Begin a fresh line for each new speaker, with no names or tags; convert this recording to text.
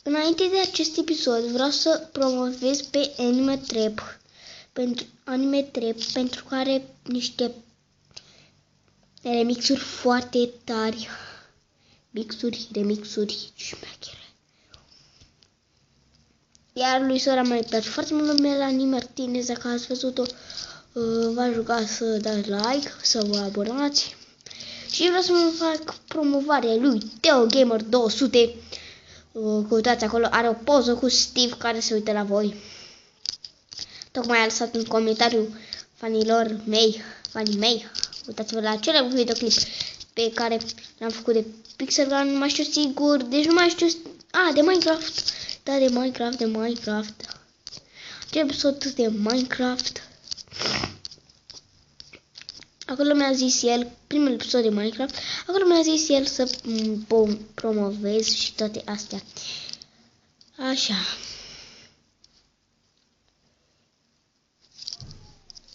Înainte de acest episod vreau să promovez pe Anime Trap pentru că are niște remixuri foarte tari. Remixuri șmechere. Iar lui Sora mai place foarte mult Melanie Martinez. Dacă ați văzut-o, v-aș ruga să dați like, să vă abonați. Și vreau să mă fac promovarea lui Teo Gamer 200. Căutați acolo, are o poză cu Steve care se uită la voi. Tocmai a lăsat un comentariu fanii mei. Uitați-vă la acel videoclip pe care l-am făcut de Pixel Gun, nu mai știu sigur, deci nu mai știu, de Minecraft. Da, de Minecraft. Ce episod de Minecraft. Acolo mi-a zis el, primul episod de Minecraft, acolo mi-a zis el să promovez și toate astea. Așa.